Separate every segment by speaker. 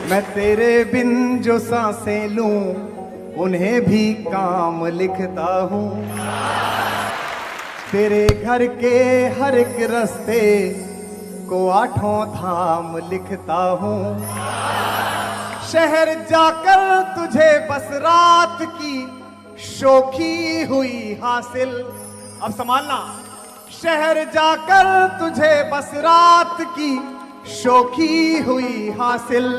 Speaker 1: मैं तेरे बिन जो सांसें लूं उन्हें भी काम लिखता हूँ। तेरे घर के हर एक रास्ते को आठों धाम लिखता हूँ। शहर जाकर तुझे बस रात की शोखी हुई हासिल। अब संभालना। शहर जाकर तुझे बस रात की शोखी हुई हासिल।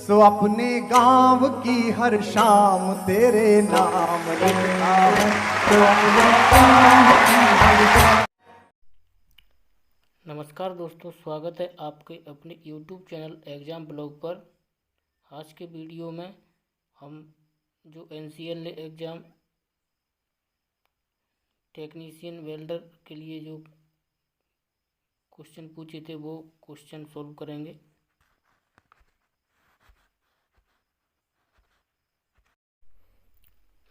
Speaker 1: सो अपने गांव की हर शाम तेरे नाम लिखता हूँ। तो अपने गांव की हर शाम।
Speaker 2: नमस्कार दोस्तों, स्वागत है आपके अपने YouTube चैनल एग्ज़ाम ब्लॉग पर। आज के वीडियो में हम जो NCL एग्ज़ाम टेक्नीशियन वेल्डर के लिए जो क्वेश्चन पूछे थे वो क्वेश्चन सॉल्व करेंगे।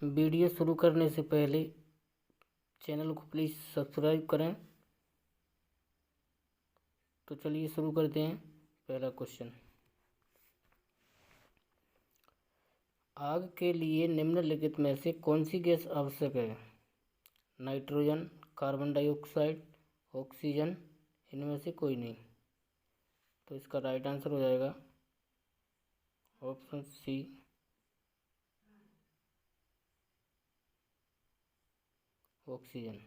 Speaker 2: वीडियो शुरू करने से पहले चैनल को प्लीज़ सब्सक्राइब करें। तो चलिए शुरू करते हैं। पहला क्वेश्चन, आग के लिए निम्नलिखित में से कौन सी गैस आवश्यक है? नाइट्रोजन, कार्बन डाइऑक्साइड, ऑक्सीजन, इनमें से कोई नहीं। तो इसका राइट आंसर हो जाएगा option C, oxygen.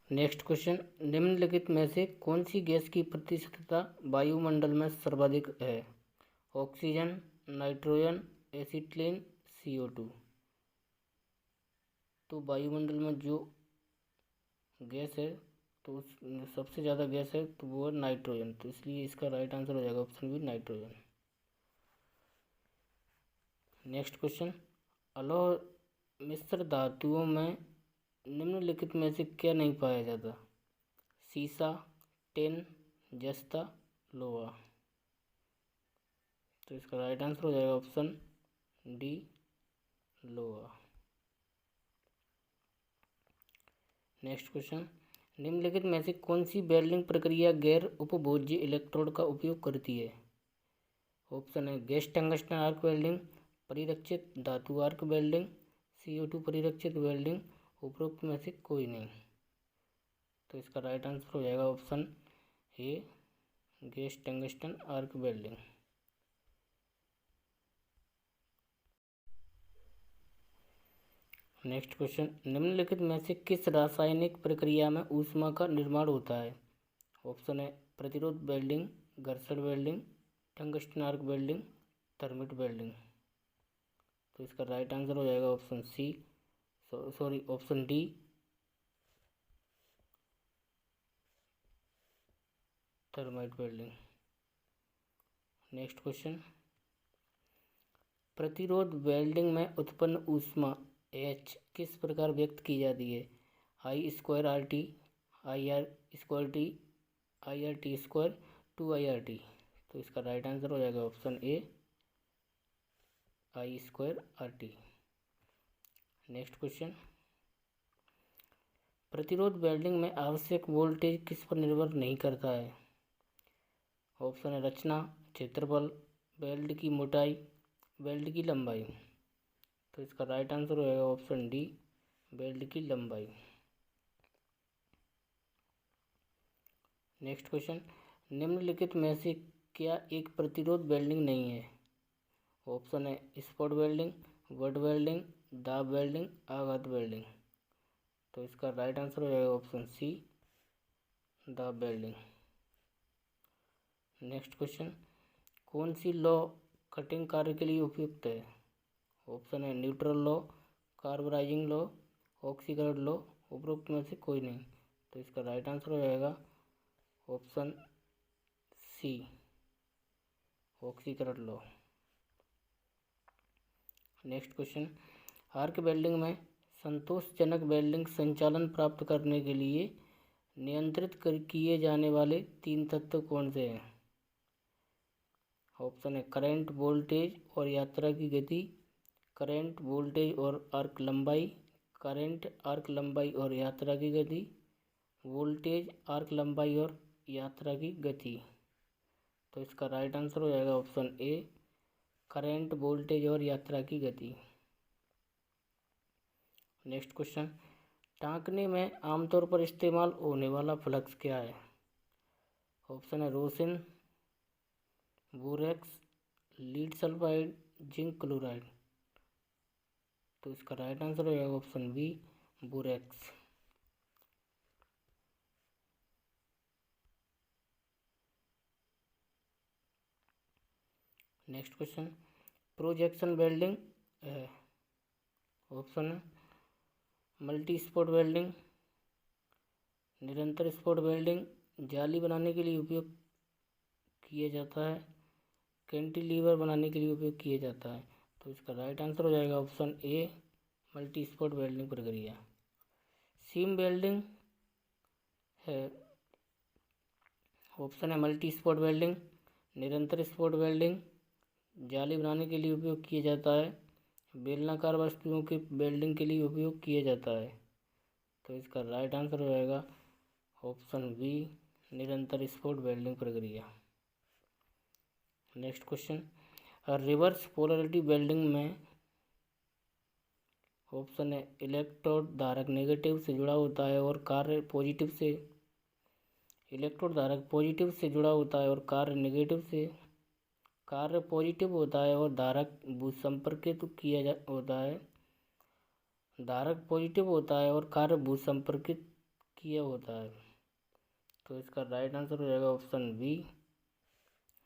Speaker 2: Next question, निम्नलिखित में से कौन सी गैस की प्रतिशतता वायुमंडल में सर्वाधिक है? Oxygen, nitrogen, acetylene, CO2। तो वायुमंडल में जो गैस है तो सबसे ज़्यादा गैस है तो वो है नाइट्रोजन। तो इसलिए इसका राइट आंसर हो जाएगा option B, nitrogen. Next question, अलौह मिश्र धातुओं में निम्नलिखित में से क्या नहीं पाया जाता? सीसा, टिन, जस्ता, लोहा। तो इसका राइट आंसर हो जाएगा ऑप्शन डी, लोहा। नेक्स्ट क्वेश्चन, निम्नलिखित में से कौन सी वेल्डिंग प्रक्रिया गैर उपभोज्य इलेक्ट्रोड का उपयोग करती है? ऑप्शन है गैस टंगस्टन आर्क वेल्डिंग, परिरक्षित धातु आर्क वेल्डिंग, CO2 परिरक्षित वेल्डिंग, उपरोक्त में से कोई नहीं। तो इसका राइट आंसर हो जाएगा ऑप्शन ए, gas tungsten arc welding. Next question, निम्नलिखित में से किस रासायनिक प्रक्रिया में ऊष्मा का निर्माण होता है? ऑप्शन है प्रतिरोध वेल्डिंग, घर्षण welding, tungsten arc welding, thermit welding. तो इसका राइट आंसर हो जाएगा option C, option D, thermite welding. Next question, प्रतिरोध वेल्डिंग में उत्पन्न ऊष्मा H किस प्रकार व्यक्त की जाती है? I²RT, IR²T, IRT², 2IRT। तो इसका राइट आंसर हो जाएगा ऑप्शन ए, I²RT। नेक्स्ट क्वेश्चन, प्रतिरोध वेल्डिंग में आवश्यक वोल्टेज किस पर निर्भर नहीं करता है? ऑप्शन है रचना, क्षेत्रफल, वेल्ड की मोटाई, वेल्ड की लंबाई। तो इसका राइट आंसर हो जाएगा ऑप्शन डी, वेल्ड की लंबाई। नेक्स्ट क्वेश्चन, निम्नलिखित में से क्या एक प्रतिरोध वेल्डिंग नहीं है? ऑप्शन है स्पॉट वेल्डिंग, वट वेल्डिंग, दाब वेल्डिंग, आघात वेल्डिंग। तो इसका राइट आंसर हो जाएगा ऑप्शन सी, दाब वेल्डिंग। नेक्स्ट क्वेश्चन, कौन सी लॉ कटिंग कार्य के लिए उपयुक्त है? ऑप्शन है न्यूट्रल लॉ, कार्बराइजिंग लॉ, ऑक्सीकरण लॉ, उपरोक्त में से कोई नहीं। तो इसका राइट आंसर हो जाएगा ऑप्शन सी, ऑक्सीकरण law. Next question, arc welding में संतोषजनक वेल्डिंग संचालन प्राप्त करने के लिए नियंत्रित किए जाने वाले 3 तत्व कौन से हैं? ऑप्शन है करंट, वोल्टेज और यात्रा की गति, करंट, वोल्टेज और आर्क लंबाई, करंट, आर्क लंबाई और यात्रा की गति, वोल्टेज, आर्क लंबाई और यात्रा की गति। तो इसका राइट आंसर हो जाएगा ऑप्शन ए, करंट, वोल्टेज और यात्रा की गति। नेक्स्ट क्वेश्चन, टाँकने में आमतौर पर इस्तेमाल होने वाला फ्लक्स क्या है? ऑप्शन है rosin, borax, lead sulphide, zinc chloride. तो इसका राइट आंसर हो जाएगा option B, borax. Next question, projection welding है, ऑप्शन है मल्टी स्पॉट वेल्डिंग, निरंतर स्पॉट वेल्डिंग, जाली बनाने के लिए उपयोग किया जाता है, कैंटिलीवर बनाने के लिए उपयोग किया जाता है। तो इसका राइट आंसर हो जाएगा ऑप्शन ए, मल्टी स्पॉट वेल्डिंग प्रक्रिया। सीम वेल्डिंग है, ऑप्शन है मल्टी स्पॉट वेल्डिंग, निरंतर स्पॉट वेल्डिंग, जाली बनाने के लिए उपयोग किया जाता है, बेलनाकार वस्तुओं के वेल्डिंग के लिए उपयोग किया जाता है। तो इसका राइट आंसर हो जाएगा ऑप्शन बी, निरंतर स्पॉट वेल्डिंग प्रक्रिया। Next question, reverse polarity welding में ऑप्शन है इलेक्ट्रोड धारक नेगेटिव से जुड़ा होता है और कार्य पॉजिटिव से, इलेक्ट्रोड धारक पॉजिटिव से जुड़ा होता है और कार्य पॉजिटिव होता है और धारक भूसंपर्कित होता है, धारक पॉजिटिव होता है और कार्य भूसंपर्कित किया होता है। तो इसका राइट आंसर हो जाएगा ऑप्शन बी,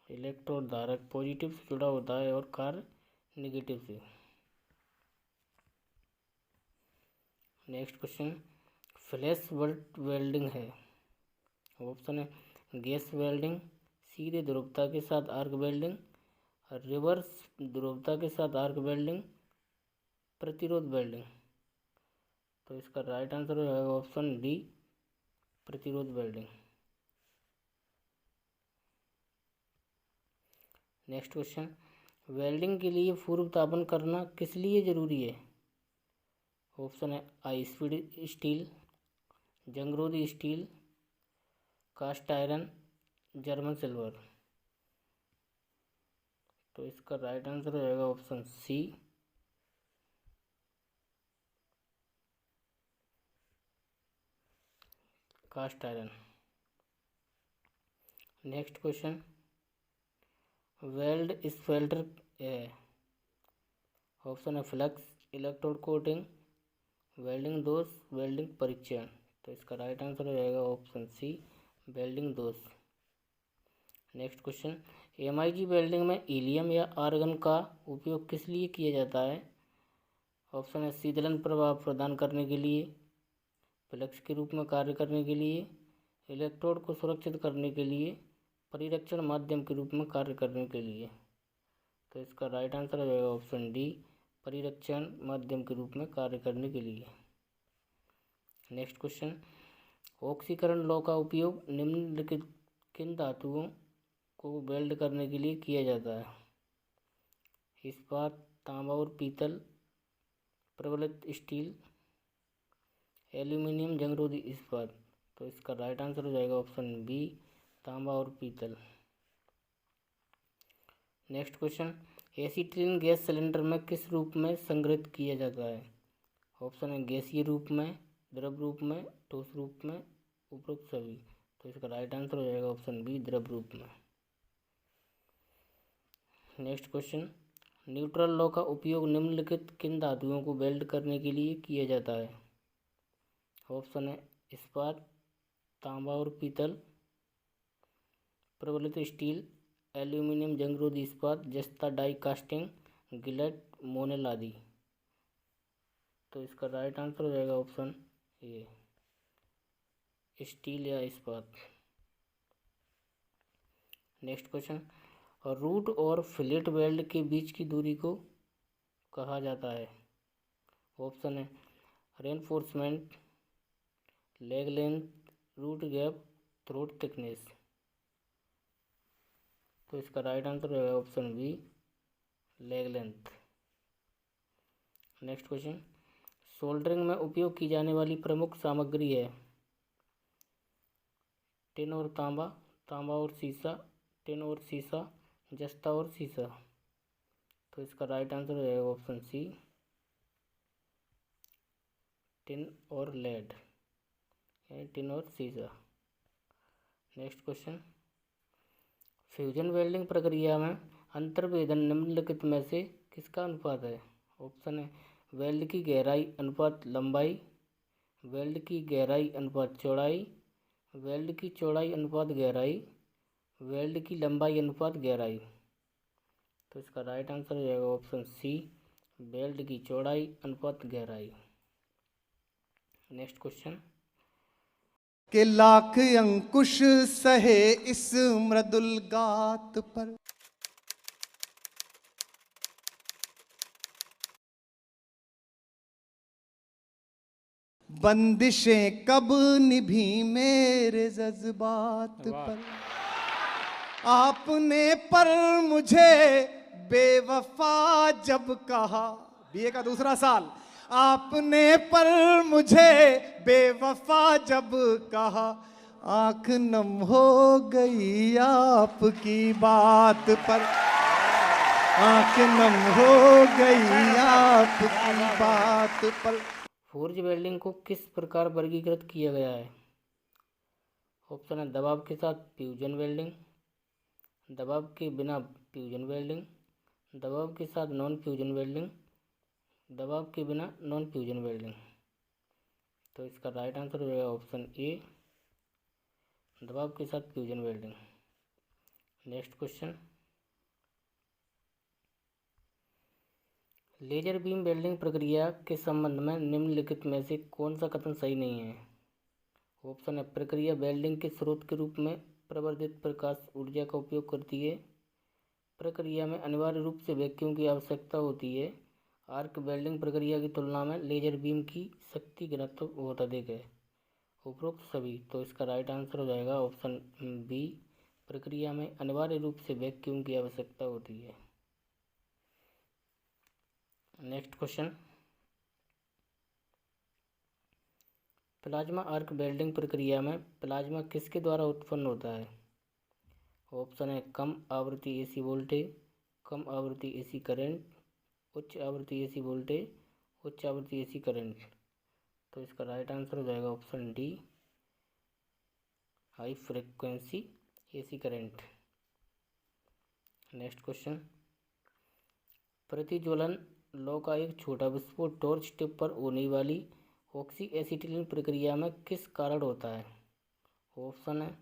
Speaker 2: इलेक्ट्रोड धारक पॉजिटिव से जुड़ा होता है और कार्य नेगेटिव से। Next question, flash bulb welding है, ऑप्शन है गैस वेल्डिंग, सीधे ध्रुवता के साथ आर्क वेल्डिंग, रिवर्स ध्रुवता के साथ आर्क वेल्डिंग, प्रतिरोध वेल्डिंग। तो इसका राइट आंसर हो जाएगा ऑप्शन डी, प्रतिरोध वेल्डिंग। नेक्स्ट क्वेश्चन, वेल्डिंग के लिए पूर्व तापन करना किस लिए जरूरी है? ऑप्शन है हाई स्पीड स्टील, जंगरोधी steel, cast iron, German silver. तो इसका राइट आंसर हो जाएगा option C, cast iron. Next question, weld spelter है, ऑप्शन है फ्लक्स, इलेक्ट्रोड कोटिंग, वेल्डिंग दोष, वेल्डिंग परीक्षण। तो इसका राइट आंसर हो जाएगा ऑप्शन सी, वेल्डिंग दोष। नेक्स्ट क्वेश्चन, एमआईजी वेल्डिंग में हीलियम या आर्गन का उपयोग किस लिए किया जाता है? ऑप्शन है शीतलन प्रभाव प्रदान करने के लिए, फ्लक्स के रूप में कार्य करने के लिए, इलेक्ट्रोड को सुरक्षित करने के लिए, परिरक्षण माध्यम के रूप में कार्य करने के लिए। तो इसका राइट आंसर हो जाएगा ऑप्शन डी, परिरक्षण माध्यम के रूप में कार्य करने के लिए। नेक्स्ट क्वेश्चन, ऑक्सीकरण लॉ का उपयोग निम्नलिखित किन धातुओं को वेल्ड करने के लिए किया जाता है? इस्पात, तांबा और पीतल, प्रबलित स्टील, एल्यूमिनियम जंगरोधी इस्पात। तो इसका राइट आंसर हो जाएगा ऑप्शन बी, तांबा और पीतल। Next question, acetylene gas cylinder में किस रूप में संग्रहित किया जाता है? ऑप्शन है गैसीय रूप में, द्रव रूप में, ठोस रूप में, उपरोक्त सभी। तो इसका राइट आंसर हो जाएगा ऑप्शन बी, द्रव रूप में। नेक्स्ट क्वेश्चन, न्यूट्रल लॉ का उपयोग निम्नलिखित किन धातुओं को वेल्ड करने के लिए किया जाता है? ऑप्शन है इस्पात, तांबा और पीतल, प्रबलित स्टील, एल्यूमिनियम जंगरोधी इस्पात, जस्ता डाई कास्टिंग, गिलेट, मोनेल आदि। तो इसका राइट आंसर हो जाएगा ऑप्शन ए, स्टील या इस्पात। नेक्स्ट क्वेश्चन, रूट और फिलेट वेल्ड के बीच की दूरी को कहा जाता है? ऑप्शन है reinforcement, leg length, root gap, throat thickness. तो इसका राइट आंसर है option B, leg length. Next question, soldering में उपयोग की जाने वाली प्रमुख सामग्री है टिन और तांबा, तांबा और सीसा, टिन और सीसा, जस्ता और सीसा। तो इसका राइट आंसर हो जाएगा ऑप्शन सी, टिन और लेड, यानी टिन और सीसा। नेक्स्ट क्वेश्चन, फ्यूजन वेल्डिंग प्रक्रिया में अंतर्वेधन निम्नलिखित में से किसका अनुपात है? ऑप्शन है वेल्ड की गहराई अनुपात लंबाई, वेल्ड की गहराई अनुपात चौड़ाई, वेल्ड की चौड़ाई अनुपात गहराई, वेल्ड की लंबाई अनुपात गहराई। तो इसका राइट आंसर हो जाएगा ऑप्शन सी, वेल्ड की चौड़ाई अनुपात गहराई। नेक्स्ट क्वेश्चन,
Speaker 1: के लाख अंकुश सहे इस मृदुल गात पर, बंदिशें कब निभी मेरे जज्बात
Speaker 2: वाह।
Speaker 1: पर, आपने पर मुझे बेवफा जब कहा, बीए का दूसरा साल, आपने पर मुझे बेवफा जब कहा, आंख नम हो गई आपकी बात पर, आंख नम हो गई आपकी बात पर।
Speaker 2: फोर्ज वेल्डिंग को किस प्रकार वर्गीकृत किया गया है? ऑप्शन है दबाव के साथ फ्यूजन वेल्डिंग, दबाव के बिना फ्यूजन वेल्डिंग, दबाव के साथ नॉन फ्यूजन वेल्डिंग, दबाव के बिना नॉन फ्यूजन वेल्डिंग। तो इसका राइट आंसर हो जाएगा ऑप्शन ए, दबाव के साथ fusion welding. Next question, laser beam welding प्रक्रिया के संबंध में निम्नलिखित में से कौन सा कथन सही नहीं है? ऑप्शन है प्रक्रिया वेल्डिंग के स्रोत के रूप में प्रवर्धित प्रकाश ऊर्जा का उपयोग करती है, प्रक्रिया में अनिवार्य रूप से वैक्यूम की आवश्यकता होती है, आर्क वेल्डिंग प्रक्रिया की तुलना में लेजर बीम की शक्ति घनत्व बहुत अधिक है, उपरोक्त सभी। तो इसका राइट आंसर हो जाएगा ऑप्शन बी, प्रक्रिया में अनिवार्य रूप से वैक्यूम की आवश्यकता होती है। Next question, plasma arc welding प्रक्रिया में प्लाज्मा किसके द्वारा उत्पन्न होता है? ऑप्शन है कम आवृत्ति एसी वोल्टेज, कम आवृत्ति एसी करंट, उच्च आवृत्ति एसी वोल्टेज, उच्च आवृत्ति एसी करंट। तो इसका राइट आंसर हो जाएगा option D, high frequency AC current. Next question, प्रतिज्वलन लौ का एक छोटा विस्फोट टॉर्च टिप पर होने वाली ऑक्सी एसिटिलीन प्रक्रिया में किस कारण होता है? ऑप्शन है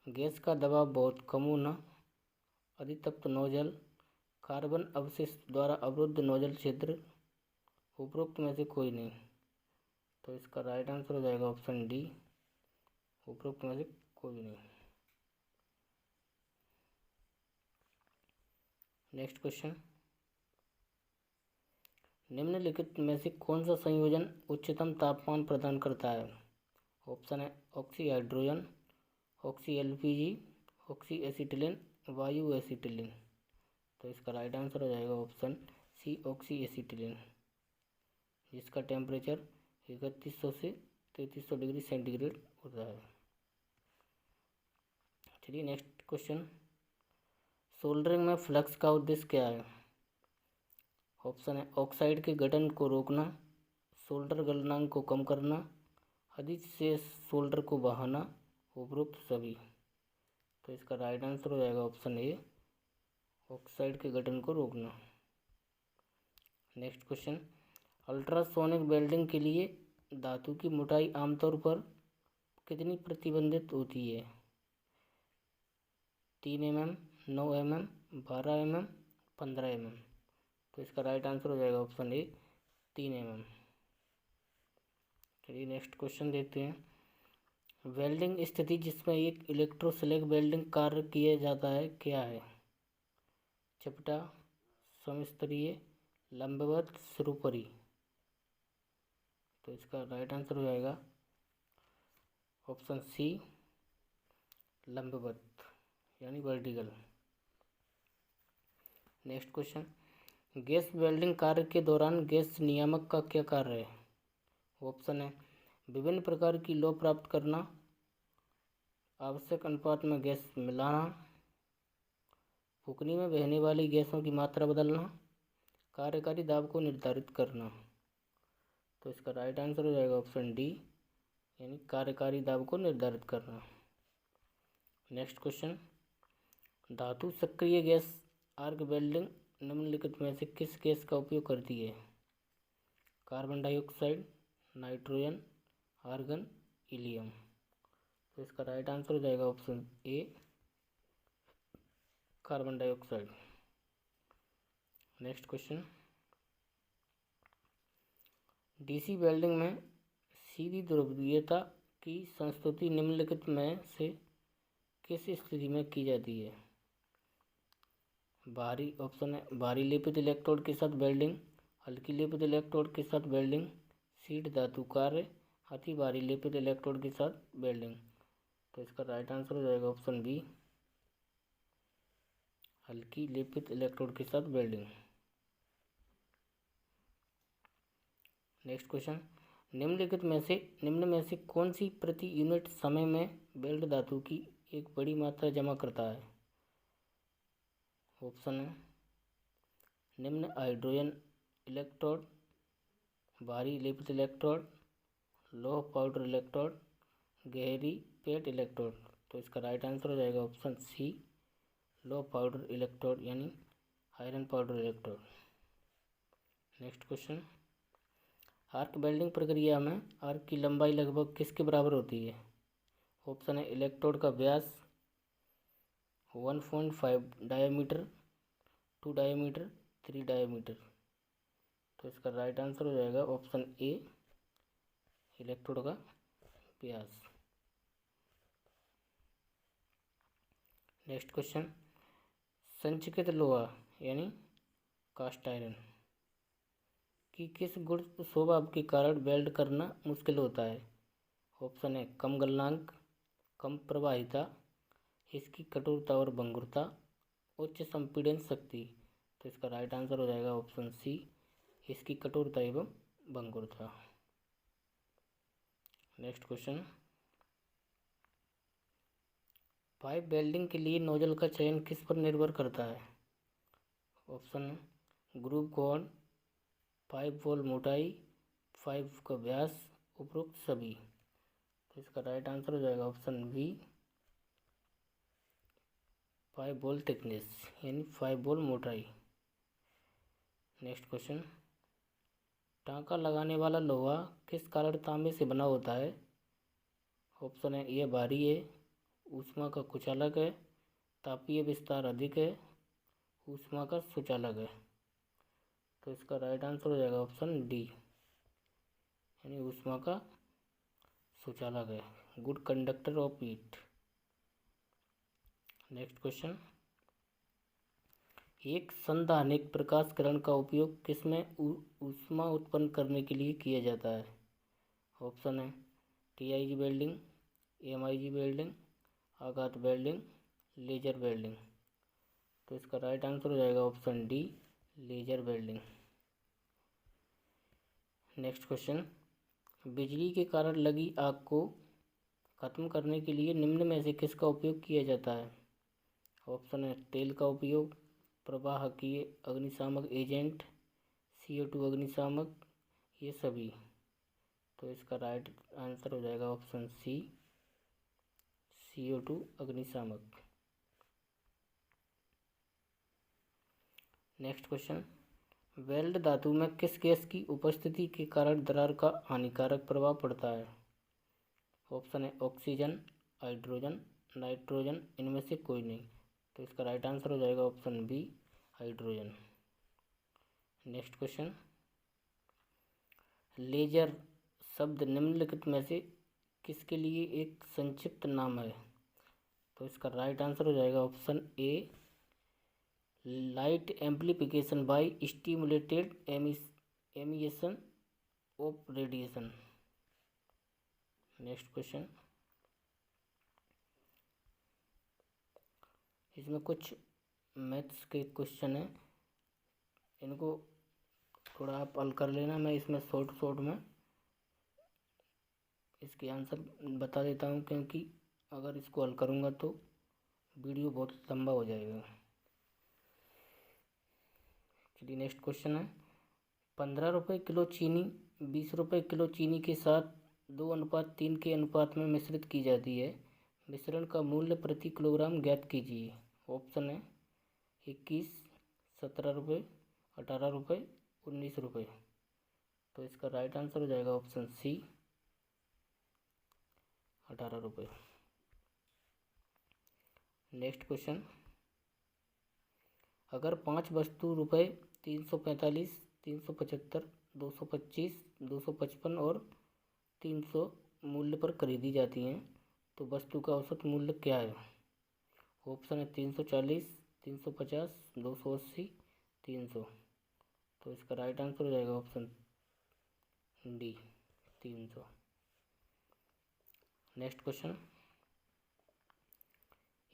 Speaker 2: गैस का दबाव बहुत कम होना, अधितप्त नोजल, कार्बन अवशिष्ट द्वारा अवरुद्ध नोजल क्षेत्र, उपरोक्त में से कोई नहीं। तो इसका राइट आंसर हो जाएगा ऑप्शन डी, उपरोक्त में से कोई नहीं। नेक्स्ट क्वेश्चन, निम्नलिखित में से कौन सा संयोजन उच्चतम तापमान प्रदान करता है? ऑप्शन है oxy hydrogen, oxy LPG, oxy acetylene, वायु एसिटिलीन। तो इसका राइट आंसर हो जाएगा ऑप्शन सी, ऑक्सी एसिटिलीन, जिसका टेम्परेचर 3100 से 3300 डिग्री सेंटीग्रेड होता है। चलिए नेक्स्ट क्वेश्चन, सोल्डरिंग में फ्लक्स का उद्देश्य क्या है? ऑप्शन है ऑक्साइड के गठन को रोकना, सोल्डर गलनांक को कम करना, अधिक से सोल्डर को बहाना, उपरोक्त सभी। तो इसका राइट आंसर हो जाएगा ऑप्शन ए, ऑक्साइड के गठन को रोकना। नेक्स्ट क्वेश्चन, अल्ट्रासोनिक वेल्डिंग के लिए धातु की मोटाई आमतौर पर कितनी प्रतिबंधित होती है? 3 mm, 9 mm, 12 mm, 15 mm। तो इसका राइट आंसर हो जाएगा ऑप्शन ए, 3 mm। चलिए नेक्स्ट क्वेश्चन देखते हैं, वेल्डिंग स्थिति जिसमें एक इलेक्ट्रोस्लैग वेल्डिंग कार्य किया जाता है क्या है? चपटा, समस्तरीय, लंबवत, सिरोपरि। तो इसका राइट आंसर हो जाएगा ऑप्शन सी, लंबवत यानी vertical. Next question, gas welding कार्य के दौरान गैस नियामक का क्या कार्य है? ऑप्शन है विभिन्न प्रकार की लौ प्राप्त करना, आवश्यक अनुपात में गैस मिलाना, फूकनी में बहने वाली गैसों की मात्रा बदलना, कार्यकारी दाब को निर्धारित करना। तो इसका राइट आंसर हो जाएगा ऑप्शन डी, यानी कार्यकारी दाब को निर्धारित करना। नेक्स्ट क्वेश्चन, धातु सक्रिय गैस आर्क वेल्डिंग निम्नलिखित में से किस गैस का उपयोग करती है? Carbon dioxide, nitrogen, argon, helium. तो इसका राइट आंसर हो जाएगा option A, carbon dioxide. Next question, DC welding में सीधी ध्रुवीयता की संस्तुति निम्नलिखित में से किस स्थिति में की जाती है? भारी, ऑप्शन है भारी लेपित इलेक्ट्रोड के साथ वेल्डिंग, हल्की लेपित इलेक्ट्रोड के साथ वेल्डिंग, शीट धातु कार्य, अति भारी लेपित इलेक्ट्रोड के साथ वेल्डिंग। तो इसका राइट आंसर हो जाएगा ऑप्शन बी, हल्की लेपित इलेक्ट्रोड के साथ वेल्डिंग। नेक्स्ट क्वेश्चन, निम्न में से कौन सी प्रति यूनिट समय में वेल्ड धातु की एक बड़ी मात्रा जमा करता है? ऑप्शन है निम्न हाइड्रोजन इलेक्ट्रोड, भारी लेपित इलेक्ट्रोड, लौह पाउडर इलेक्ट्रोड, गहरी पेट इलेक्ट्रोड। तो इसका राइट आंसर हो जाएगा ऑप्शन सी, लौह पाउडर इलेक्ट्रोड यानी iron powder electrode. Next question, arc welding प्रक्रिया में आर्क की लंबाई लगभग किसके बराबर होती है? ऑप्शन है इलेक्ट्रोड का व्यास 1.5 डायमीटर, 2 डायमीटर, 3 डायमीटर। तो इसका राइट आंसर हो जाएगा ऑप्शन ए, इलेक्ट्रोड का व्यास। नेक्स्ट क्वेश्चन, संचिकित लोहा यानी कास्ट आयरन की किस गुण स्वभाव के कारण वेल्ड करना मुश्किल होता है? ऑप्शन है कम गलनांक, कम प्रवाहिता, इसकी कठोरता और भंगुरता, उच्च संपीड़न शक्ति। तो इसका राइट आंसर हो जाएगा ऑप्शन सी, इसकी कठोरता एवं भंगुरता। नेक्स्ट क्वेश्चन, पाइप वेल्डिंग के लिए नोजल का चयन किस पर निर्भर करता है? ऑप्शन ग्रूव कोण, पाइप वॉल मोटाई, पाइप का व्यास, उपरोक्त सभी। तो इसका राइट आंसर हो जाएगा option B, pipe wall thickness यानी पाइप वॉल मोटाई। नेक्स्ट क्वेश्चन, टाँका लगाने वाला लोहा किस कारण तांबे से बना होता है? ऑप्शन है यह भारी है, ऊष्मा का कुचालक है, तापीय विस्तार अधिक है, ऊष्मा का सुचालक है। तो इसका राइट आंसर हो जाएगा ऑप्शन डी, यानी ऊष्मा का सुचालक है, good conductor of heat. Next question, एक संधानिक प्रकाश किरण का उपयोग किसमें ऊष्मा उत्पन्न करने के लिए किया जाता है? ऑप्शन है टीआईजी वेल्डिंग, एमआईजी वेल्डिंग, आघात वेल्डिंग, लेजर वेल्डिंग। तो इसका राइट आंसर हो जाएगा option D, laser welding. Next question, बिजली के कारण लगी आग को खत्म करने के लिए निम्न में से किसका उपयोग किया जाता है? ऑप्शन है तेल का उपयोग, प्रवाहकीय अग्निशामक एजेंट, CO2 अग्निशामक, ये सभी। तो इसका राइट आंसर हो जाएगा ऑप्शन सी, CO2 अग्निशामक। नेक्स्ट क्वेश्चन, वेल्ड धातु में किस गैस की उपस्थिति के कारण दरार का हानिकारक प्रभाव पड़ता है? ऑप्शन है ऑक्सीजन, हाइड्रोजन, नाइट्रोजन, इनमें से कोई नहीं। तो इसका राइट आंसर हो जाएगा option B, hydrogen. Next question, laser शब्द निम्नलिखित में से किसके लिए एक संक्षिप्त नाम है? तो इसका राइट आंसर हो जाएगा option A, light amplification by stimulated emission of radiation. Next question, इसमें कुछ मैथ्स के क्वेश्चन हैं, इनको थोड़ा आप हल कर लेना। मैं इसमें शॉर्ट में इसके आंसर बता देता हूँ, क्योंकि अगर इसको हल करूँगा तो वीडियो बहुत लंबा हो जाएगा। चलिए नेक्स्ट क्वेश्चन है 15 रुपये किलो चीनी 20 रुपये किलो चीनी के साथ 2:3 के अनुपात में मिश्रित की जाती है। मिश्रण का मूल्य प्रति किलोग्राम ज्ञात कीजिए। ऑप्शन है 21, 17 रुपये, 18 रुपये, 19 रुपये। तो इसका राइट आंसर हो जाएगा ऑप्शन सी 18 रुपये। नेक्स्ट क्वेश्चन अगर 5 वस्तु रुपये 345, 375, 225, 255 और 300 मूल्य पर खरीदी जाती हैं तो वस्तु का औसत मूल्य क्या है? ऑप्शन है 340, 350, 280, 300। तो इसका राइट आंसर हो जाएगा ऑप्शन डी 300। नेक्स्ट क्वेश्चन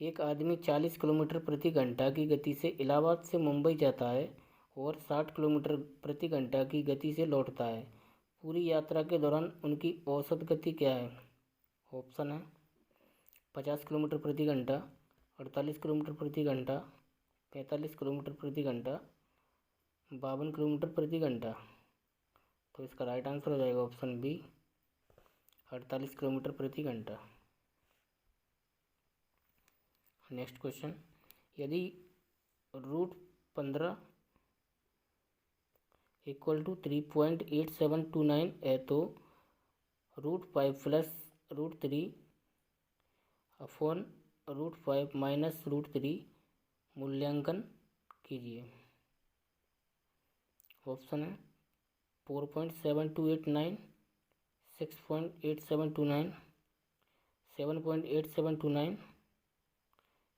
Speaker 2: एक आदमी 40 किलोमीटर प्रति घंटा की गति से इलाहाबाद से मुंबई जाता है और 60 किलोमीटर प्रति घंटा की गति से लौटता है। पूरी यात्रा के दौरान उनकी औसत गति क्या है? ऑप्शन है 50 किलोमीटर प्रति घंटा, 48 किलोमीटर प्रति घंटा, 45 किलोमीटर प्रति घंटा, 52 किलोमीटर प्रति घंटा। तो इसका राइट आंसर हो जाएगा ऑप्शन बी 48 किलोमीटर प्रति घंटा। नेक्स्ट क्वेश्चन यदि √15 = 3.8729 है तो √5 + √3 अपॉन √5 - √3 मूल्यांकन कीजिए। ऑप्शन है 4.7289, 6.8729, 7.8729,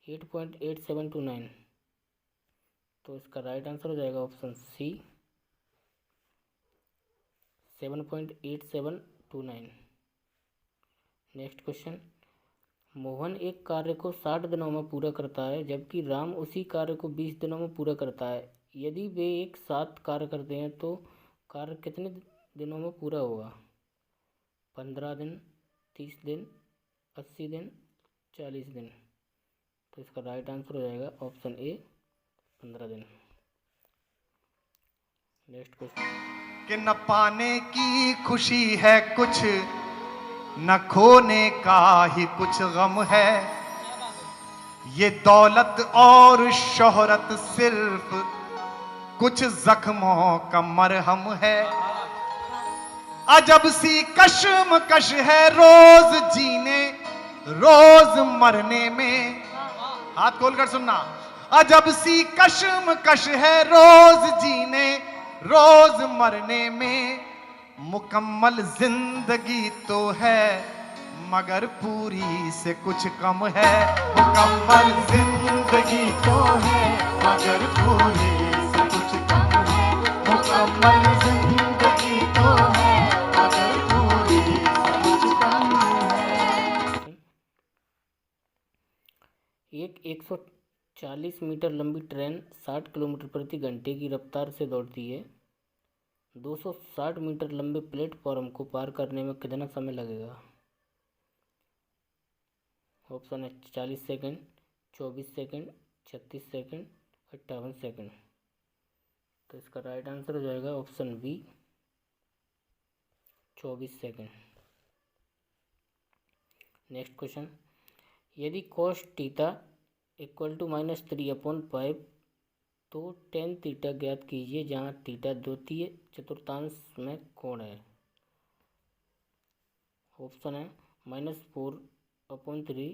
Speaker 2: 8.8729। तो इसका राइट आंसर हो जाएगा option C 7.8729। Next question Mohan एक कार्य को 60 दिनों में पूरा करता है जबकि राम उसी कार्य को 20 दिनों में पूरा करता है। यदि वे एक साथ कार्य करते हैं तो कार्य कितने दिनों में पूरा होगा? 15 दिन, 30 दिन, 80 दिन, 40 दिन। तो इसका राइट आंसर हो जाएगा ऑप्शन ए 15 दिन। नेक्स्ट क्वेश्चन
Speaker 1: कि न पाने की खुशी है कुछ, न खोने का ही कुछ गम है। ये दौलत और शोहरत सिर्फ कुछ जख्मों का मरहम है। अजब सी कशमकश है रोज जीने रोज मरने में। हाथ खोलकर सुनना। अजब सी कशमकश है रोज जीने रोज मरने में। मुकम्मल जिंदगी तो है मगर पूरी से कुछ कम है। मुकम्मल जिंदगी तो है मगर पूरी से कुछ कम है। मुकम्मल जिंदगी तो है मगर पूरी से कुछ कम है।
Speaker 2: एक 140 मीटर लंबी ट्रेन 60 किलोमीटर प्रति घंटे की रफ्तार से दौड़ती है। 260 मीटर लंबे प्लेटफॉर्म को पार करने में कितना समय लगेगा? ऑप्शन है 40 सेकंड, 24 सेकंड, 36 सेकंड, 58 सेकंड। तो इसका राइट आंसर हो जाएगा option B 24 second. Next question यदि cos थीटा = -3/5 तो tan थीटा ज्ञात कीजिए जहाँ थीटा द्वितीय चतुर्थांश में कोण है। ऑप्शन है -4/3,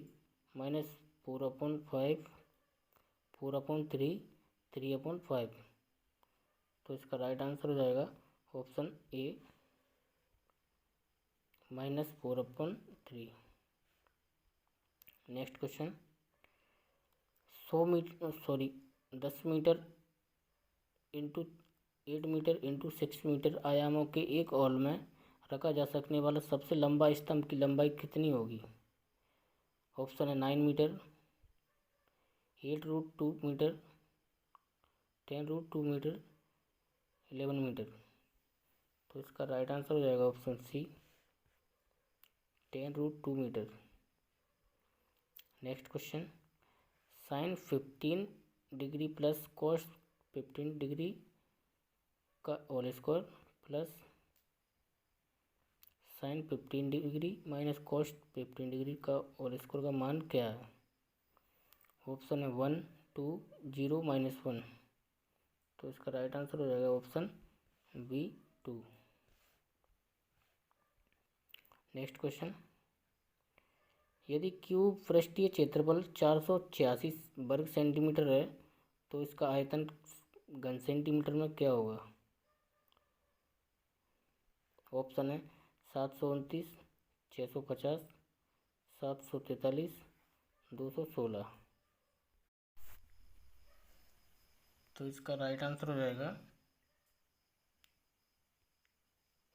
Speaker 2: -4/5, 4/3, 3/5। तो इसका राइट आंसर हो जाएगा option A -4/3। Next question 10 metre into 8 metre into 6 metre आयामों के एक हॉल में रखा जा सकने वाला सबसे लंबा स्तंभ की लंबाई कितनी होगी? ऑप्शन है 9 मीटर, 8√2 मीटर, 10√2 मीटर, 11 मीटर। तो इसका राइट आंसर हो जाएगा option C 10√2 metre. Next question sin 15 degree plus cos 15 degree का whole square plus sine 15 degree minus cos 15 degree का होल स्क्वायर का मान क्या है? ऑप्शन है 1 2 0 -1। तो इसका राइट आंसर हो जाएगा ऑप्शन बी 2। नेक्स्ट क्वेश्चन, यदि क्यूब पृष्ठीय क्षेत्रफल 486 वर्ग सेंटीमीटर है तो इसका आयतन घन सेंटीमीटर में क्या होगा? ऑप्शन है 729, 650, 743, 216। तो इसका राइट आंसर हो जाएगा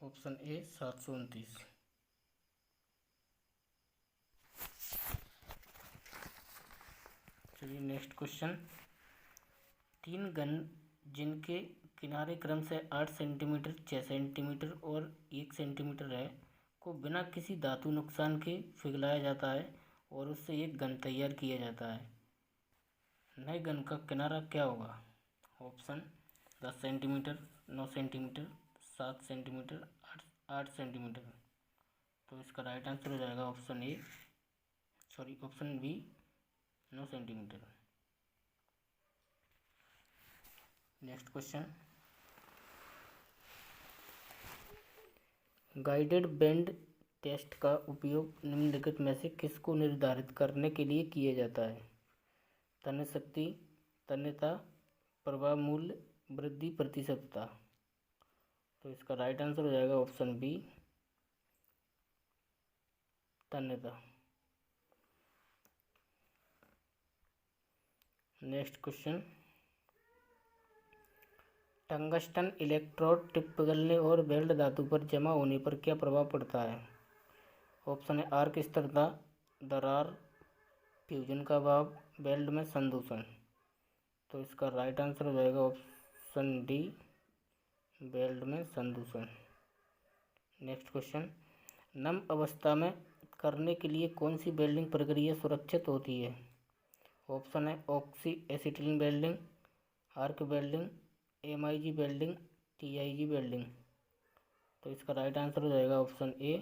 Speaker 2: ऑप्शन ए 729। चलिए नेक्स्ट क्वेश्चन, तीन घन जिनके किनारे क्रम से 8 सेंटीमीटर, 6 सेंटीमीटर और 1 सेंटीमीटर है को बिना किसी धातु नुकसान के पिघलाया जाता है और उससे एक घन तैयार किया जाता है। नए घन का किनारा क्या होगा? Option 10 centimetre, 9 centimetre, 7 centimetre, 8 centimetre. तो इसका राइट आंसर हो जाएगा option B 9 centimetre. Next question, guided bend test का उपयोग निम्नलिखित में से किसको निर्धारित करने के लिए किया जाता है? तन्य शक्ति, तन्यता, प्रभाव मूल्य, वृद्धि प्रतिशतता। तो इसका राइट आंसर हो जाएगा ऑप्शन बी तन्यता। Next question, tungsten electrode tip पिघलने और वेल्ड धातु पर जमा होने पर क्या प्रभाव पड़ता है? ऑप्शन है आर्क स्थिरता, दरार, फ्यूजन का भाव, वेल्ड में संदूषण। तो इसका राइट आंसर हो जाएगा ऑप्शन डी वेल्ड में संदूषण। नेक्स्ट क्वेश्चन, नम अवस्था में करने के लिए कौन सी वेल्डिंग प्रक्रिया सुरक्षित होती है? ऑप्शन है oxy acetylene welding, arc welding, MIG welding, TIG welding. तो इसका राइट आंसर हो जाएगा ऑप्शन ए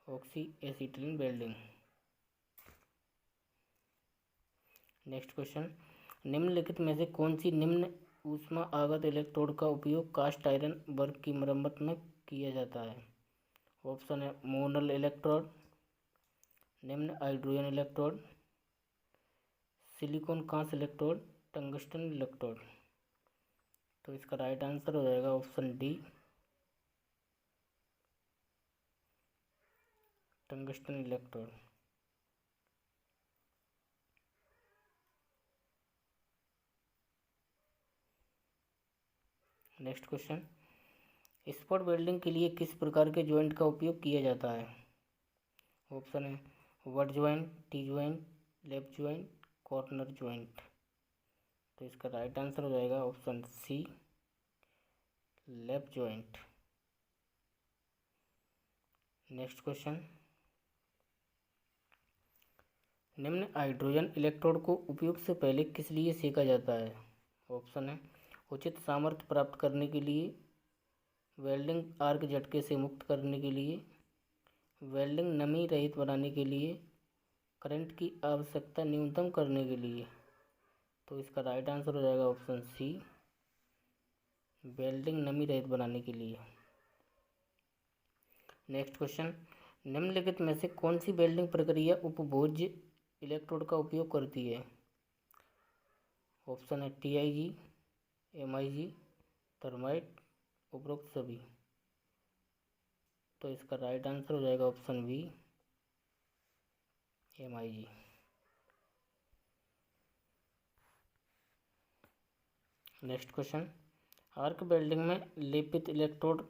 Speaker 2: oxy acetylene welding. Next question, निम्नलिखित में से कौन सी निम्न ऊष्मा आगत इलेक्ट्रोड का उपयोग कास्ट आयरन वर्क की मरम्मत में किया जाता है? ऑप्शन है मोनल इलेक्ट्रोड, निम्न हाइड्रोजन इलेक्ट्रोड, सिलिकॉन कांस इलेक्ट्रोड, टंगस्टन इलेक्ट्रोड। तो इसका राइट आंसर हो जाएगा option D tungsten electrode. Next question, spot welding के लिए किस प्रकार के जॉइंट का उपयोग किया जाता है? ऑप्शन है वट जॉइंट, टी जॉइंट, लेप जॉइंट, कॉर्नर जॉइंट। तो इसका राइट आंसर हो जाएगा ऑप्शन सी लेप जॉइंट। नेक्स्ट क्वेश्चन, निम्न हाइड्रोजन इलेक्ट्रोड को उपयोग से पहले किस लिए सेका जाता है? ऑप्शन है उचित सामर्थ्य प्राप्त करने के लिए, वेल्डिंग आर्क झटके से मुक्त करने के लिए, वेल्डिंग नमी रहित बनाने के लिए, करंट की आवश्यकता न्यूनतम करने के लिए। तो इसका राइट आंसर हो जाएगा ऑप्शन सी वेल्डिंग नमी रहित बनाने के लिए। नेक्स्ट क्वेश्चन, निम्नलिखित में से कौन सी वेल्डिंग प्रक्रिया उपभोज्य इलेक्ट्रोड का उपयोग करती है? ऑप्शन है टीआईजी, एमआईजी, थर्माइट, उपरोक्त सभी। तो इसका राइट आंसर हो जाएगा option B MIG. Next question, arc welding में लेपित इलेक्ट्रोड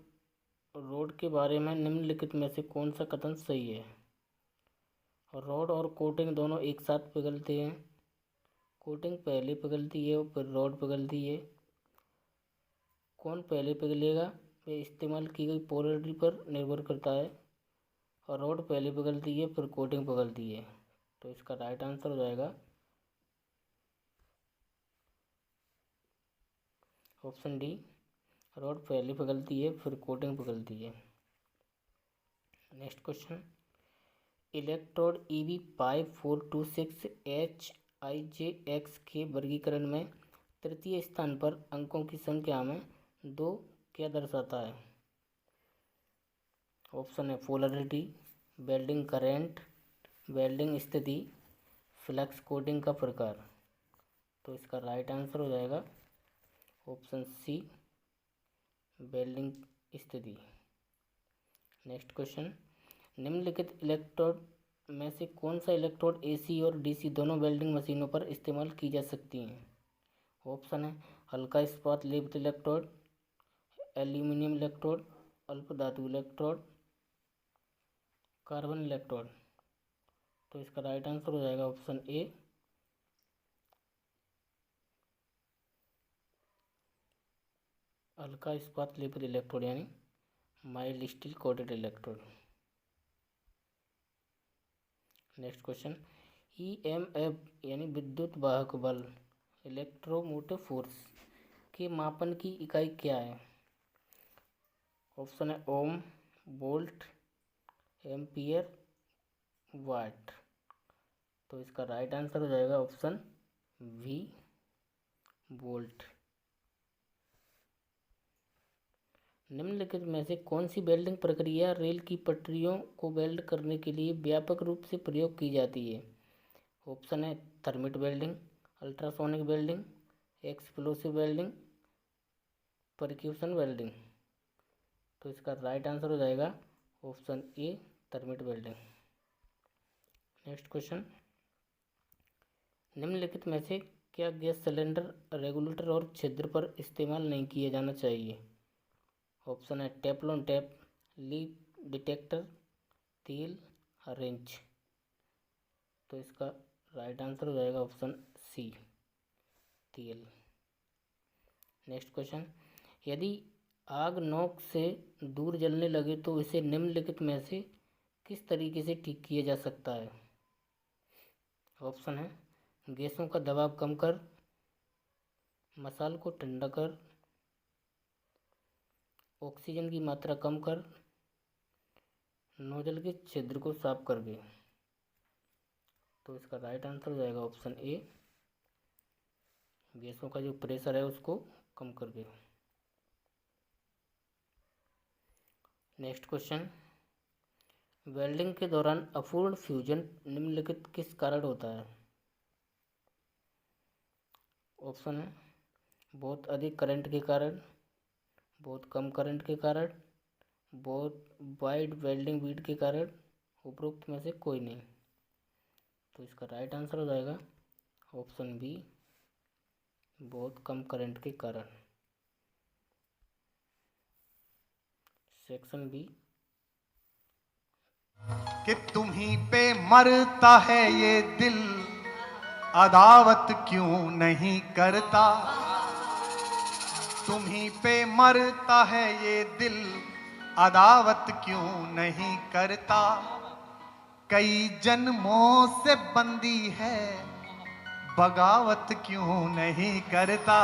Speaker 2: रोड के बारे में निम्नलिखित में से कौन सा कथन सही है? रॉड और कोटिंग दोनों एक साथ पिघलते हैं, कोटिंग पहले पिघलती है और फिर रॉड पिघलती है। कौन पहले पिघलेगा वे इस्तेमाल की गई पोलैरिटी पर निर्भर करता है, और रॉड पहले पिघलती है फिर कोटिंग पिघलती है। तो इसका राइट आंसर हो जाएगा ऑप्शन डी रॉड पहले पिघलती है फिर कोटिंग पिघलती है। Next question, electrode EV 5426HIJX के वर्गीकरण में तृतीय स्थान पर अंकों की संख्या में 2 क्या दर्शाता है? ऑप्शन है पोलरिटी, वेल्डिंग करेंट, वेल्डिंग स्थिति, फ्लक्स कोटिंग का प्रकार। तो इसका राइट आंसर हो जाएगा ऑप्शन सी, वेल्डिंग स्थिति। नेक्स्ट क्वेश्चन, निम्नलिखित इलेक्ट्रोड में से कौन सा इलेक्ट्रोड AC और DC दोनों वेल्डिंग मशीनों पर इस्तेमाल की जा सकती हैं? ऑप्शन है हल्का इस्पात लेपित इलेक्ट्रोड, एल्यूमिनियम इलेक्ट्रोड, अल्पधातु इलेक्ट्रोड, कार्बन इलेक्ट्रोड। तो इसका राइट आंसर हो जाएगा ऑप्शन ए, हल्का इस्पात लेपित इलेक्ट्रोड यानी mild steel coated electrode. Next question, EMF यानी विद्युत वाहक बल, इलेक्ट्रोमोटिव फोर्स के मापन की इकाई क्या है? ऑप्शन है ओम, वोल्ट, एम्पियर, वाट। तो इसका राइट आंसर हो जाएगा ऑप्शन V, वोल्ट। निम्नलिखित में से कौन सी वेल्डिंग प्रक्रिया रेल की पटरियों को वेल्ड करने के लिए व्यापक रूप से प्रयोग की जाती है? ऑप्शन है thermit welding, ultrasonic welding, explosive welding, percussion welding. तो इसका राइट आंसर हो जाएगा option A, thermit welding. Next question, निम्नलिखित में से क्या गैस सिलेंडर रेगुलेटर और छिद्र पर इस्तेमाल नहीं किया जाना चाहिए? ऑप्शन है टेफ्लॉन टैप, लीक डिटेक्टर, तेल, रेंच। तो इसका राइट आंसर हो जाएगा ऑप्शन सी, तेल। नेक्स्ट क्वेश्चन, यदि आग नोक से दूर जलने लगे तो इसे निम्नलिखित में से किस तरीके से ठीक किया जा सकता है? ऑप्शन है गैसों का दबाव कम कर, मसाल को ठंडा कर, ऑक्सीजन की मात्रा कम कर, नोजल के छिद्र को साफ करके। तो इसका राइट आंसर हो जाएगा ऑप्शन ए, गैसों का जो प्रेशर है उसको कम करके। नेक्स्ट क्वेश्चन, वेल्डिंग के दौरान अपूर्ण फ्यूजन निम्नलिखित किस कारण होता है? ऑप्शन है बहुत अधिक करंट के कारण, बहुत कम करंट के कारण, बहुत वाइड वेल्डिंग बीट के कारण, उपरोक्त में से कोई नहीं। तो इसका राइट आंसर हो जाएगा ऑप्शन बी, बहुत कम करंट के कारण। सेक्शन बी,
Speaker 1: कि तुम्हीं पे मरता है ये दिल, अदावत क्यों नहीं करता? तुम्हीं पे मरता है ये दिल, अदावत क्यों नहीं करता? कई जन्मों से बंदी है, बगावत क्यों नहीं करता?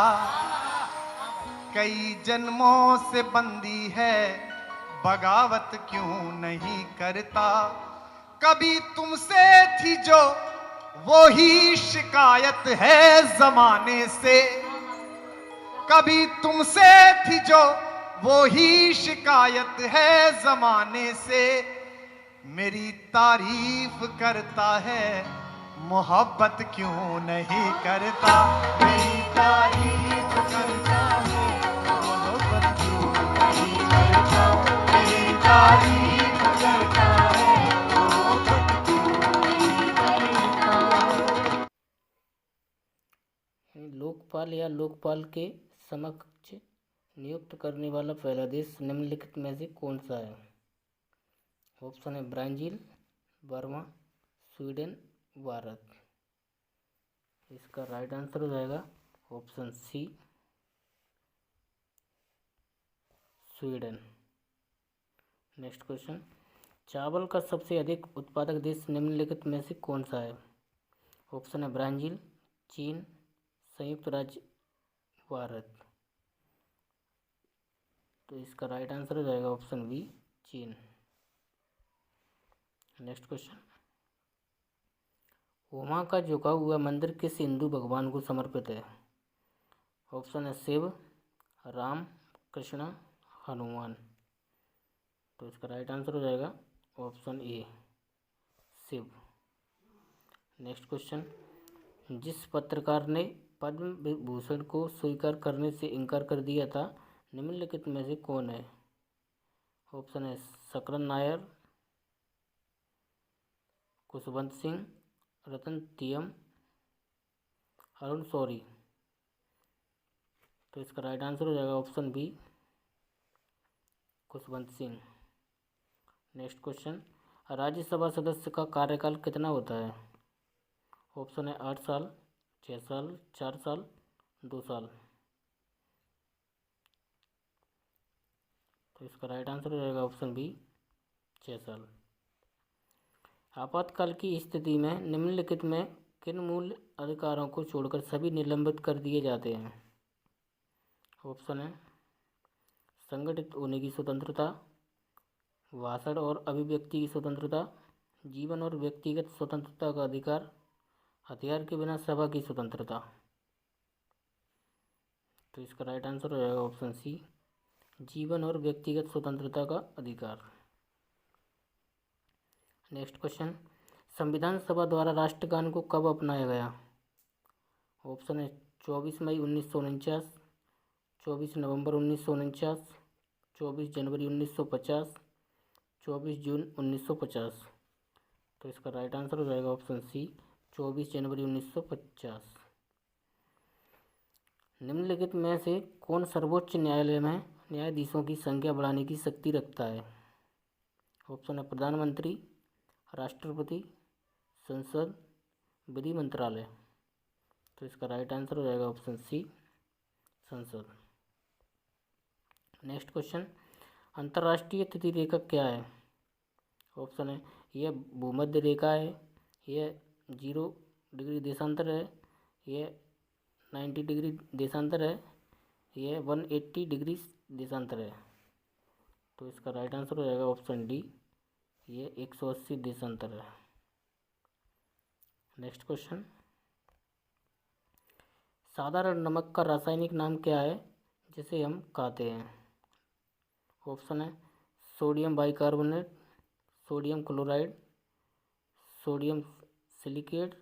Speaker 1: कई जन्मों से बंदी है, बगावत क्यों नहीं करता? कभी तुमसे थी जो वो ही शिकायत है जमाने से, कभी तुमसे थी जो वो ही शिकायत है जमाने से। मेरी तारीफ करता है, मोहब्बत क्यों नहीं करता? मेरी तारीफ करता है, मोहब्बत क्यों नहीं करता? मेरी तारीफ करता है, मोहब्बत क्यों नहीं करता?
Speaker 2: लोकपाल या लोकपाल के समक्ष नियुक्त करने वाला पहला देश निम्नलिखित में से कौन सा है? ऑप्शन है ब्राज़ील, बर्मा, स्वीडन, भारत। इसका राइट आंसर हो जाएगा option C, Sweden. Next question, चावल का सबसे अधिक उत्पादक देश निम्नलिखित में से कौन सा है? ऑप्शन है ब्राज़ील, चीन, संयुक्त राज्य, भारत। तो इसका राइट आंसर हो जाएगा ऑप्शन बी, चीन। नेक्स्ट क्वेश्चन, उमा का झुका हुआ मंदिर किस हिंदू भगवान को समर्पित है? ऑप्शन है शिव, राम, कृष्ण, हनुमान। तो इसका राइट आंसर हो जाएगा option A, Shiva. Next question, जिस पत्रकार ने पद्म विभूषण को स्वीकार करने से इनकार कर दिया था, निम्नलिखित में से कौन है? ऑप्शन है सकरन नायर, खुशवंत सिंह, रतन तियम, अरुण शौरी। तो इसका राइट आंसर हो जाएगा option B, Khushwant Singh. Next question, Rajya Sabha सदस्य का कार्यकाल कितना होता है? ऑप्शन है 8 साल, 6 साल, 4 साल, 2 साल। तो इसका राइट आंसर हो जाएगा ऑप्शन बी, 6 साल। आपातकाल की स्थिति में निम्नलिखित में किन मूल अधिकारों को छोड़कर सभी निलंबित कर दिए जाते हैं? ऑप्शन है संगठित होने की स्वतंत्रता, भाषण और अभिव्यक्ति की स्वतंत्रता, जीवन और व्यक्तिगत स्वतंत्रता का अधिकार, हथियार के बिना सभा की स्वतंत्रता। तो इसका राइट आंसर हो जाएगा ऑप्शन सी, जीवन और व्यक्तिगत स्वतंत्रता का अधिकार। नेक्स्ट क्वेश्चन, संविधान सभा द्वारा राष्ट्रगान को कब अपनाया गया? ऑप्शन है 24 मई 1949, 24 नवंबर 1949, 24 जनवरी 1950, 24 जून 1950। तो इसका राइट आंसर हो जाएगा ऑप्शन सी, 24 जनवरी 1950। निम्नलिखित में से कौन सर्वोच्च न्यायालय में न्यायाधीशों की संख्या बढ़ाने की शक्ति रखता है? ऑप्शन है प्रधानमंत्री, राष्ट्रपति, संसद, विधि मंत्रालय। तो इसका राइट आंसर हो जाएगा ऑप्शन सी, संसद। नेक्स्ट क्वेश्चन, अंतर्राष्ट्रीय तिथि रेखा क्या है? ऑप्शन है यह भूमध्य रेखा है, यह 0 डिग्री देशांतर है, यह 90 डिग्री देशांतर है, यह 180 डिग्री देशांतर है। तो इसका राइट आंसर हो जाएगा ऑप्शन डी, ये 180 देशांतर है। नेक्स्ट क्वेश्चन, साधारण नमक का रासायनिक नाम क्या है जिसे हम खाते हैं? ऑप्शन है sodium bicarbonate, sodium chloride, sodium silicate,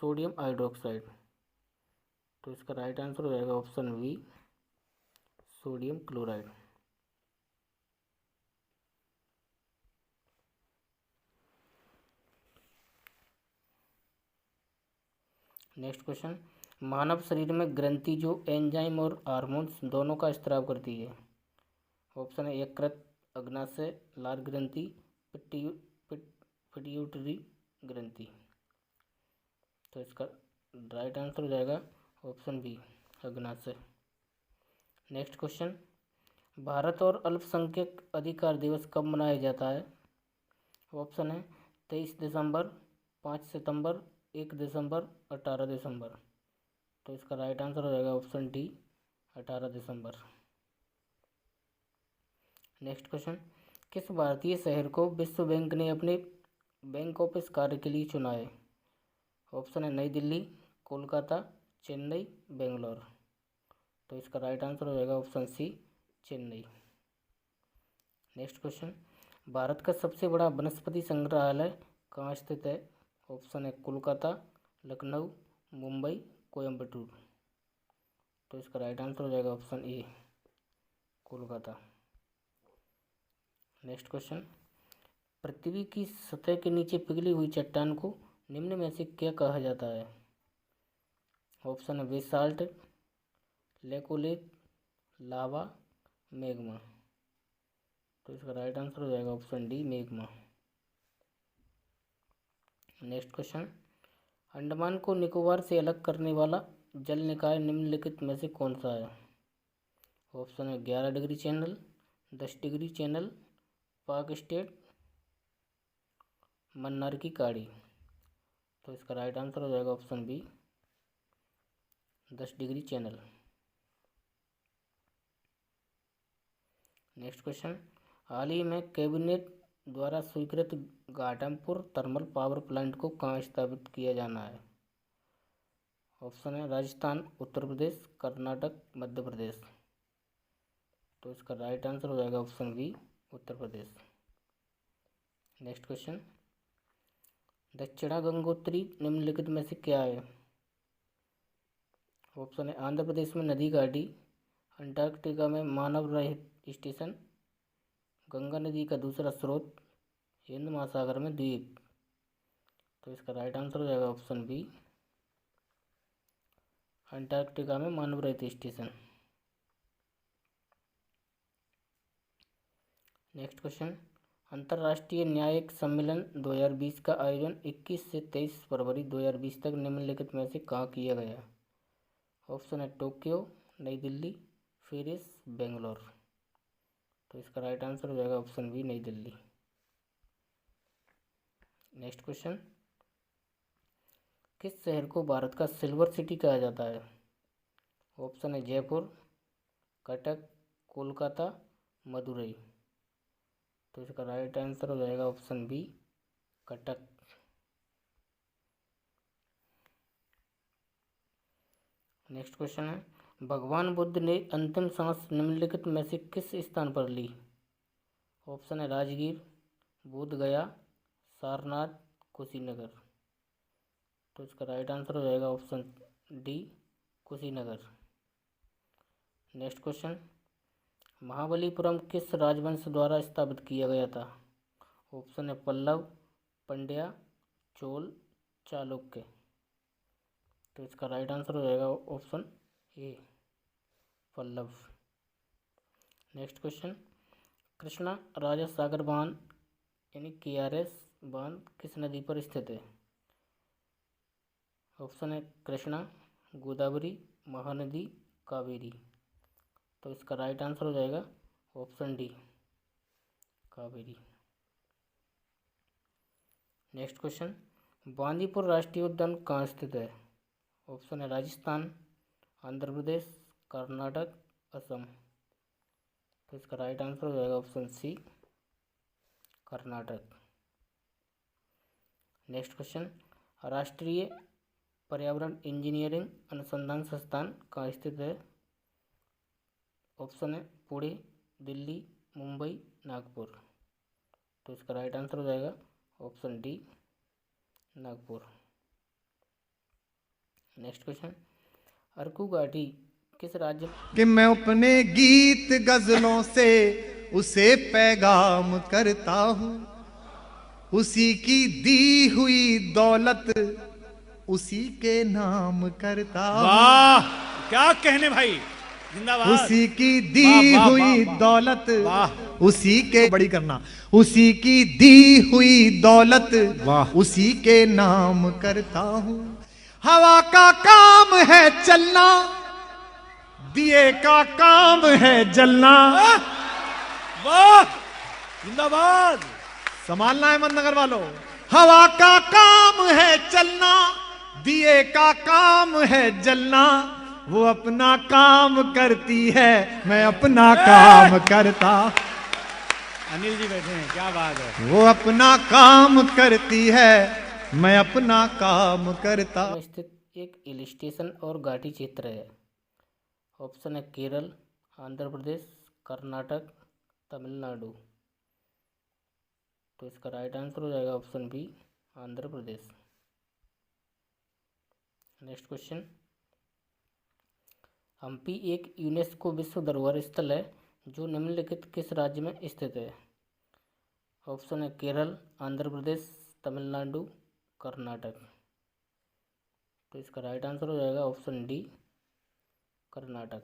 Speaker 2: sodium hydroxide. तो इसका राइट आंसर हो जाएगा option B, sodium chloride. Next question, मानव शरीर में ग्रंथि जो एंजाइम और हार्मोन्स दोनों का स्त्राव करती है? ऑप्शन है यकृत, अग्नाशय, लार ग्रंथि, पिट्यूटरी ग्रंथि। तो इसका राइट आंसर हो जाएगा ऑप्शन बी, अग्नाशय। नेक्स्ट क्वेश्चन, भारत और अल्पसंख्यक अधिकार दिवस कब मनाया जाता है? ऑप्शन है 23 दिसंबर, 5 सितंबर, 1 दिसंबर, 18 दिसंबर। तो इसका राइट आंसर हो जाएगा ऑप्शन डी, 18 दिसंबर। नेक्स्ट क्वेश्चन, किस भारतीय शहर को विश्व बैंक ने अपने बैंक ऑफिस कार्य के लिए चुना है? ऑप्शन है नई दिल्ली, कोलकाता, चेन्नई, बेंगलोर। तो इसका राइट आंसर हो जाएगा option C, Chennai. Next question, Bharat का सबसे बड़ा वनस्पति संग्रहालय कहाँ स्थित है? ऑप्शन है कोलकाता, लखनऊ, मुंबई, कोयम्बटूर। तो इसका राइट आंसर हो जाएगा option A, Kolkata. Next question, पृथ्वी की सतह के नीचे पिघली हुई चट्टान को निम्न में से क्या कहा जाता है? ऑप्शन है बेसाल्ट, लेकोलिथ, लावा, मैग्मा। तो इसका राइट आंसर हो जाएगा option D, magma. Next question, Andaman को निकोबार से अलग करने वाला जल निकाय निम्नलिखित में से कौन सा है? ऑप्शन है 11 degree channel, 10 degree channel, Palk strait, Mannar की खाड़ी। तो इसका राइट आंसर हो जाएगा option B, 10 degree channel. Next question, हाल ही में कैबिनेट द्वारा स्वीकृत घाटमपुर थर्मल पावर प्लांट को कहाँ स्थापित किया जाना है? ऑप्शन है राजस्थान, उत्तर प्रदेश, कर्नाटक, मध्य प्रदेश। तो इसका राइट आंसर हो जाएगा option B, Uttar Pradesh. Next question, दक्षिणा गंगोत्री निम्नलिखित में से क्या है? ऑप्शन है आंध्र प्रदेश में नदी घाटी, अंटार्कटिका में मानव रहित स्टेशन, गंगा नदी का दूसरा स्रोत, हिंद महासागर में द्वीप। तो इसका राइट आंसर हो जाएगा ऑप्शन बी, अंटार्कटिका में मानव रहित स्टेशन। नेक्स्ट क्वेश्चन, अंतर्राष्ट्रीय न्यायिक सम्मेलन 2020 का आयोजन 21 से 23 फरवरी 2020 तक निम्नलिखित में से कहाँ किया गया? ऑप्शन है टोक्यो, नई दिल्ली, पेरिस, बेंगलोर। तो इसका राइट आंसर हो जाएगा ऑप्शन बी, नई दिल्ली। नेक्स्ट क्वेश्चन, किस शहर को भारत का सिल्वर सिटी कहा जाता है? ऑप्शन है जयपुर, कटक, कोलकाता, मदुरई। तो इसका राइट आंसर हो जाएगा option B, Cuttack. Next question है, भगवान बुद्ध ने अंतिम सांस निम्नलिखित में से किस स्थान पर ली? ऑप्शन है राजगीर, बोध गया, सारनाथ, कुशीनगर। तो इसका राइट आंसर हो जाएगा option D, Kushinagar. Next question, Mahabalipuram किस राजवंश द्वारा स्थापित किया गया था? ऑप्शन है पल्लव, पंड्या, चोल, चालुक्य। तो इसका राइट आंसर हो जाएगा option A, Pallava. Next question, Krishna Raja Sagar बांध यानी KRS बांध किस नदी पर स्थित है? ऑप्शन है कृष्णा, गोदावरी, महानदी, कावेरी। तो इसका राइट आंसर हो जाएगा option D, Kaveri. Next question, Bandipur राष्ट्रीय उद्यान कहाँ स्थित है? ऑप्शन है राजस्थान, आंध्र प्रदेश, कर्नाटक, असम। तो इसका राइट आंसर हो जाएगा option C, Karnataka. Next question, राष्ट्रीय पर्यावरण इंजीनियरिंग अनुसंधान संस्थान कहाँ स्थित है? ऑप्शन है पुणे, दिल्ली, मुंबई, नागपुर। तो इसका राइट आंसर हो जाएगा option D, Nagpur. Next question, Araku घाटी किस राज्य?
Speaker 1: कि मैं अपने गीत गजलों से उसे पैगाम करता हूँ, उसी की दी हुई दौलत उसी के नाम करता हूँ।
Speaker 3: वाह, क्या कहने भाई, जिंदाबाद।
Speaker 1: उसी की दी
Speaker 3: वाह, वाह,
Speaker 1: हुई
Speaker 3: वाह,
Speaker 1: दौलत
Speaker 3: वाह।
Speaker 1: उसी के, बड़ी करना, उसी की दी हुई दौलत
Speaker 3: वाह।
Speaker 1: उसी के नाम करता हूँ। हवा का काम है चलना, दिए का काम है जलना।
Speaker 3: वाह, जिंदाबाद।
Speaker 1: संभालना है मत नगर वालों। हवा का काम है चलना, दिए का काम है जलना। वो अपना काम करती है, मैं अपना काम करता।
Speaker 3: अनिल जी बैठे हैं, क्या बात है।
Speaker 1: वो अपना काम करती है, मैं अपना काम करता।
Speaker 2: में स्थित एक हिल स्टेशन और घाटी क्षेत्र है। ऑप्शन है केरल, आंध्र प्रदेश, कर्नाटक, तमिलनाडु। तो इसका राइट आंसर हो जाएगा option B, Andhra Pradesh. Next question, Hampi एक यूनेस्को विश्व धरोहर स्थल है जो निम्नलिखित किस राज्य में स्थित है? ऑप्शन है केरल, आंध्र प्रदेश, तमिलनाडु, कर्नाटक। तो इसका राइट आंसर हो जाएगा option D, Karnataka.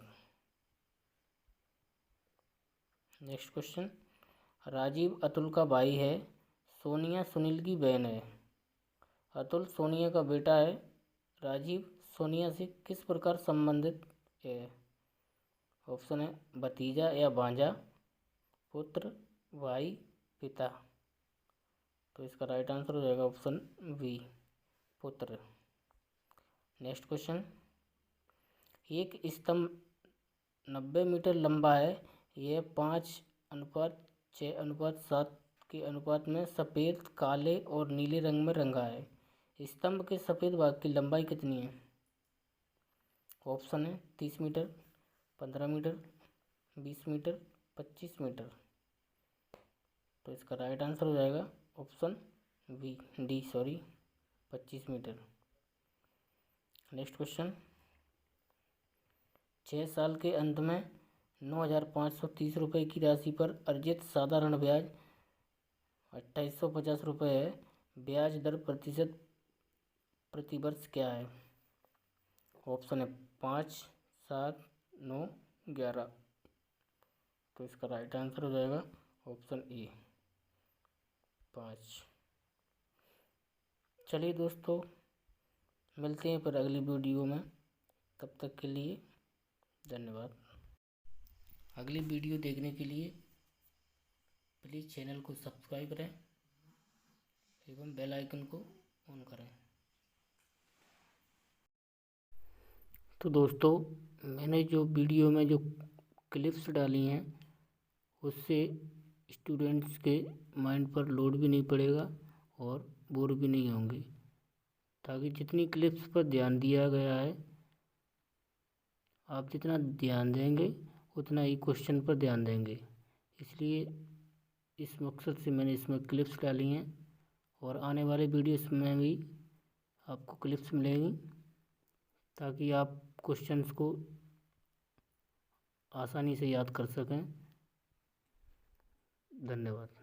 Speaker 2: Next question, Rajiv Atul का भाई है, सोनिया सुनील की बहन है। अतुल सोनिया का बेटा है, राजीव सोनिया से किस प्रकार संबंधित है? ऑप्शन है भतीजा या भांजा, पुत्र, भाई, पिता। तो इसका राइट आंसर हो जाएगा ऑप्शन बी, पुत्र। नेक्स्ट क्वेश्चन, एक स्तंभ 90 मीटर लंबा है, यह 5 अनुपात 6:7 के अनुपात में सफ़ेद, काले और नीले रंग में रंगा है। स्तंभ के सफ़ेद भाग की लंबाई कितनी है? ऑप्शन है 30 मीटर, 15 मीटर, 20 मीटर, 25 मीटर। तो इसका राइट आंसर हो जाएगा option D 25 metre. Next question, 6 साल के अंत में 9,530 रुपये की राशि पर अर्जित साधारण ब्याज 2,850 रुपये है। ब्याज दर प्रतिशत प्रतिवर्ष क्या है? ऑप्शन है 5, 7, 9, 11। तो इसका राइट आंसर हो जाएगा ऑप्शन ए 5। चलिए दोस्तों, मिलते हैं फिर अगली वीडियो में। तब तक के लिए धन्यवाद। अगली वीडियो देखने के लिए प्लीज़ चैनल को सब्सक्राइब करें एवं बेल आइकन को ऑन करें। तो दोस्तों, मैंने जो वीडियो में जो क्लिप्स डाली हैं उससे स्टूडेंट्स के माइंड पर लोड भी नहीं पड़ेगा और बोर भी नहीं होंगे, ताकि जितनी क्लिप्स पर ध्यान दिया गया है, आप जितना ध्यान देंगे उतना ही क्वेश्चन पर ध्यान देंगे। इसलिए इस मकसद से मैंने इसमें क्लिप्स डाली हैं और आने वाले वीडियोस में भी आपको क्लिप्स मिलेंगी, ताकि आप क्वेश्चंस को आसानी से याद कर सकें। धन्यवाद।